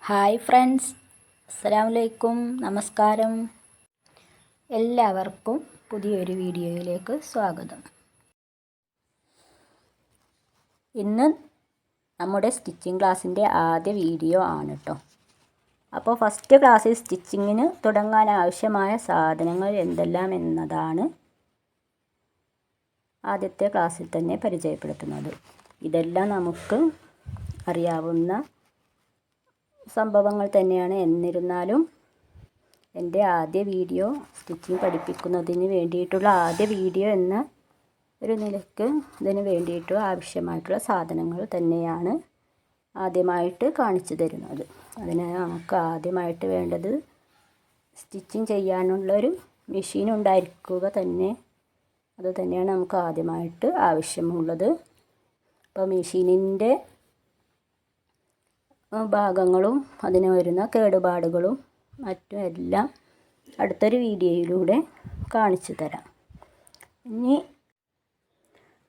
Hi friends, അസ്സലാമലൈക്കും, നമസ്കാരം. എല്ലാവർക്കും പുതിയൊരു വീഡിയോയിലേക്ക് സ്വാഗതം. ഇന്ന് നമ്മുടെ സ്റ്റിച്ചിങ് ക്ലാസ്സിൻ്റെ ആദ്യ വീഡിയോ ആണ് കേട്ടോ. അപ്പോൾ ഫസ്റ്റ് ക്ലാസ്സിൽ സ്റ്റിച്ചിങ്ങിന് തുടങ്ങാൻ ആവശ്യമായ സാധനങ്ങൾ എന്തെല്ലാം എന്നതാണ് ആദ്യത്തെ ക്ലാസ്സിൽ തന്നെ പരിചയപ്പെടുത്തുന്നത്. ഇതെല്ലാം നമുക്ക് അറിയാവുന്ന സംഭവങ്ങൾ തന്നെയാണ്. എന്നിരുന്നാലും എൻ്റെ ആദ്യ വീഡിയോ സ്റ്റിച്ചിങ് പഠിപ്പിക്കുന്നതിന് വേണ്ടിയിട്ടുള്ള ആദ്യ വീഡിയോ എന്ന ഒരു നിലയ്ക്ക് ഇതിന് വേണ്ടിയിട്ട് ആവശ്യമായിട്ടുള്ള സാധനങ്ങൾ തന്നെയാണ് ആദ്യമായിട്ട് കാണിച്ചു തരുന്നത്. അതിന് നമുക്ക് ആദ്യമായിട്ട് വേണ്ടത് സ്റ്റിച്ചിങ് ചെയ്യാനുള്ളൊരു മെഷീൻ ഉണ്ടായിരിക്കുക തന്നെ. അത് തന്നെയാണ് നമുക്ക് ആദ്യമായിട്ട് ആവശ്യമുള്ളത്. അപ്പോൾ മെഷീനിൻ്റെ ഭാഗങ്ങളും അതിന് വരുന്ന കേടുപാടുകളും മറ്റും എല്ലാം അടുത്തൊരു വീഡിയോയിലൂടെ കാണിച്ചു തരാം. ഇനി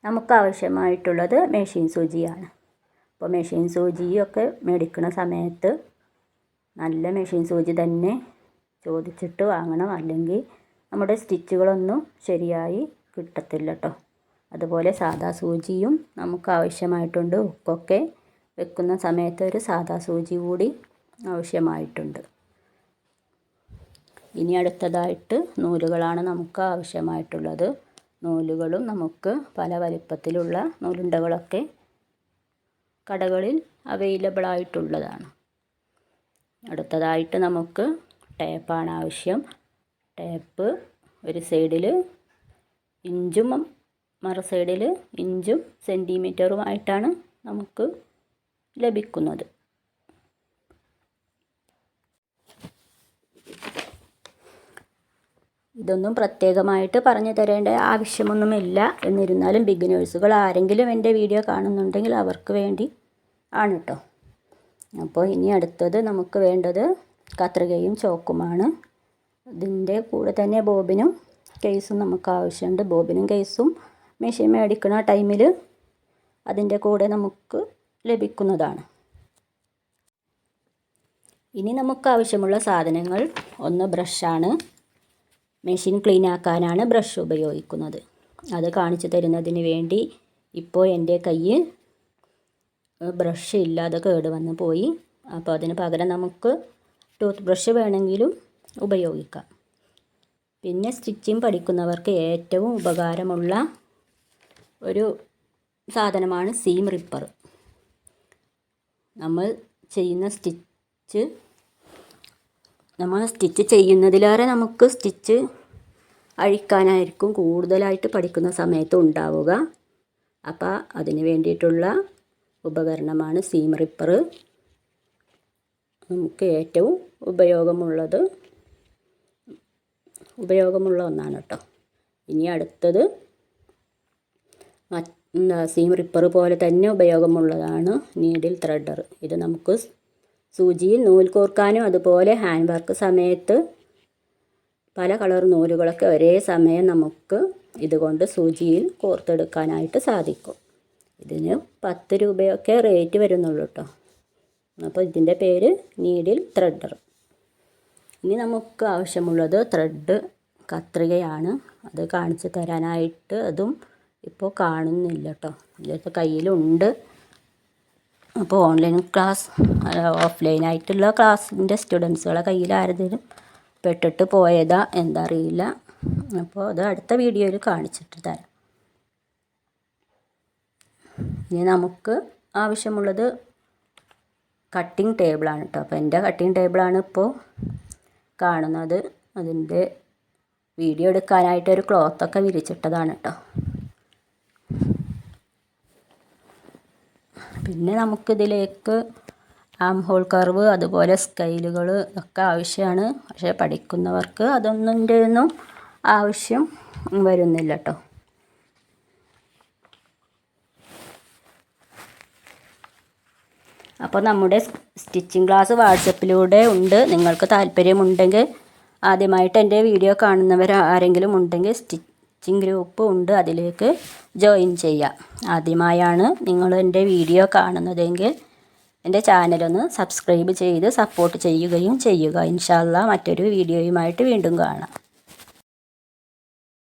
നമുക്ക് ആവശ്യമായിട്ടുള്ളത് മെഷീൻ സൂചിയാണ്. അപ്പോൾ മെഷീൻ സൂചിയൊക്കെ മേടിക്കുന്ന സമയത്ത് നല്ല മെഷീൻ സൂചി തന്നെ ചോദിച്ചിട്ട് വാങ്ങണം, അല്ലെങ്കിൽ നമ്മുടെ സ്റ്റിച്ചുകളൊന്നും ശരിയായി കിട്ടത്തില്ല കേട്ടോ. അതുപോലെ സാദാ സൂചിയും നമുക്ക് ആവശ്യമായിട്ടുണ്ട്. ഹുക്കൊക്കെ വെക്കുന്ന സമയത്ത് ഒരു സാദാ സൂചി കൂടി ആവശ്യമായിട്ടുണ്ട്. ഇനി അടുത്തതായിട്ട് നൂലുകളാണ് നമുക്ക് ആവശ്യമായിട്ടുള്ളത്. നൂലുകളും നമുക്ക് പല വലിപ്പത്തിലുള്ള നൂലുണ്ടകളൊക്കെ കടകളിൽ അവൈലബിൾ ആയിട്ടുള്ളതാണ്. അടുത്തതായിട്ട് നമുക്ക് ടേപ്പാണ് ആവശ്യം. ടേപ്പ് ഒരു സൈഡിൽ ഇഞ്ചും മറു സൈഡിൽ ഇഞ്ചും സെൻറ്റിമീറ്ററുമായിട്ടാണ് നമുക്ക് ലഭിക്കുന്നത്. ഇതൊന്നും പ്രത്യേകമായിട്ട് പറഞ്ഞു തരേണ്ട ആവശ്യമൊന്നുമില്ല. എന്നിരുന്നാലും ബിഗിനേഴ്സുകൾ ആരെങ്കിലും എൻ്റെ വീഡിയോ കാണുന്നുണ്ടെങ്കിൽ അവർക്ക് വേണ്ടി ആണ് കേട്ടോ. അപ്പോൾ ഇനി അടുത്തത് നമുക്ക് വേണ്ടത് കത്രികയും ചോക്കുമാണ്. ഇതിൻ്റെ കൂടെ തന്നെ ബോബിനും കേസും നമുക്ക് ആവശ്യമുണ്ട്. ബോബിനും കേസും മെഷീൻ മേടിക്കുന്ന ടൈമിൽ അതിൻ്റെ കൂടെ നമുക്ക് ലഭിക്കുന്നതാണ്. ഇനി നമുക്ക് ആവശ്യമുള്ള സാധനങ്ങൾ, ഒന്ന് ബ്രഷാണ്. മെഷീൻ ക്ലീൻ ആക്കാനാണ് ബ്രഷ് ഉപയോഗിക്കുന്നത്. അത് കാണിച്ചു തരുന്നതിന് വേണ്ടി ഇപ്പോൾ എൻ്റെ കയ്യിൽ ബ്രഷ് ഇല്ലാതെ കേടുവന്ന് പോയി. അപ്പോൾ അതിന് പകരം നമുക്ക് ടൂത്ത് ബ്രഷ് വേണമെങ്കിലും ഉപയോഗിക്കാം. പിന്നെ സ്റ്റിച്ചിങ് പഠിക്കുന്നവർക്ക് ഏറ്റവും ഉപകാരമുള്ള ഒരു സാധനമാണ് സീം റിപ്പർ. നമ്മൾ സ്റ്റിച്ച് ചെയ്യുന്നതിലേറെ നമുക്ക് സ്റ്റിച്ച് അഴിക്കാനായിരിക്കും കൂടുതലായിട്ട് പഠിക്കുന്ന സമയത്ത് ഉണ്ടാവുക. അപ്പോൾ അതിന് വേണ്ടിയിട്ടുള്ള ഉപകരണമാണ് സീം റിപ്പർ. നമുക്ക് ഏറ്റവും ഉപയോഗമുള്ള ഒന്നാണ് കേട്ടോ. ഇനി അടുത്തത് സീം റിപ്പർ പോലെ തന്നെ ഉപയോഗമുള്ളതാണ് നീഡിൽ ത്രെഡർ. ഇത് നമുക്ക് സൂചിയിൽ നൂൽ കോർക്കാനും അതുപോലെ ഹാൻഡ് വർക്ക് സമയത്ത് പല കളർ നൂലുകളൊക്കെ ഒരേ സമയം നമുക്ക് ഇതുകൊണ്ട് സൂചിയിൽ കോർത്തെടുക്കാനായിട്ട് സാധിക്കും. ഇതിന് 10 രൂപയൊക്കെ റേറ്റ് വരുന്നുള്ളൂ കേട്ടോ. അപ്പോൾ ഇതിൻ്റെ പേര് നീഡിൽ ത്രെഡർ. ഇനി നമുക്ക് ആവശ്യമുള്ളത് ത്രെഡ് കത്രികയാണ്. അത് കാണിച്ചു തരാനായിട്ട് അതും ഇപ്പോൾ കാണുന്നില്ല കേട്ടോ. ഇതിപ്പോൾ കയ്യിലുണ്ട്. അപ്പോൾ ഓൺലൈൻ ക്ലാസ് ഓഫ്ലൈനായിട്ടുള്ള ക്ലാസ്സിൻ്റെ സ്റ്റുഡൻസുകളെ കയ്യിൽ ആരെങ്കിലും പെട്ടിട്ട് പോയതാ എന്താ അറിയില്ല. അപ്പോൾ അത് അടുത്ത വീഡിയോയിൽ കാണിച്ചിട്ട് തരാം. ഇനി നമുക്ക് ആവശ്യമുള്ളത് കട്ടിംഗ് ടേബിളാണ് കേട്ടോ. അപ്പോൾ എൻ്റെ കട്ടിംഗ് ടേബിളാണ് ഇപ്പോൾ കാണുന്നത്. അതിൻ്റെ വീഡിയോ എടുക്കാനായിട്ട് ഒരു ക്ലോത്തൊക്കെ വിരിച്ചിട്ടതാണ് കേട്ടോ. പിന്നെ നമുക്കിതിലേക്ക് ആം ഹോൾ കർവ് അതുപോലെ സ്കെയിലുകൾ ഒക്കെ ആവശ്യമാണ്. പക്ഷേ പഠിക്കുന്നവർക്ക് അതൊന്നും ആവശ്യം വരുന്നില്ല കേട്ടോ. അപ്പോൾ നമ്മുടെ സ്റ്റിച്ചിങ് ക്ലാസ് വാട്സപ്പിലൂടെ ഉണ്ട്. നിങ്ങൾക്ക് താല്പര്യമുണ്ടെങ്കിൽ ആദ്യമായിട്ട് എൻ്റെ വീഡിയോ കാണുന്നവർ ആരെങ്കിലും ഉണ്ടെങ്കിൽ സ്റ്റിച്ചിങ് ഗ്രൂപ്പ് ഉണ്ട്, അതിലേക്ക് ജോയിൻ ചെയ്യാം. ആദ്യമായാണ് നിങ്ങൾ എൻ്റെ വീഡിയോ കാണുന്നതെങ്കിൽ എൻ്റെ ചാനലൊന്ന് സബ്സ്ക്രൈബ് ചെയ്ത് സപ്പോർട്ട് ചെയ്യുകയും ചെയ്യുക. ഇൻഷാ അല്ലാഹ് മറ്റൊരു വീഡിയോയുമായിട്ട് വീണ്ടും കാണാം.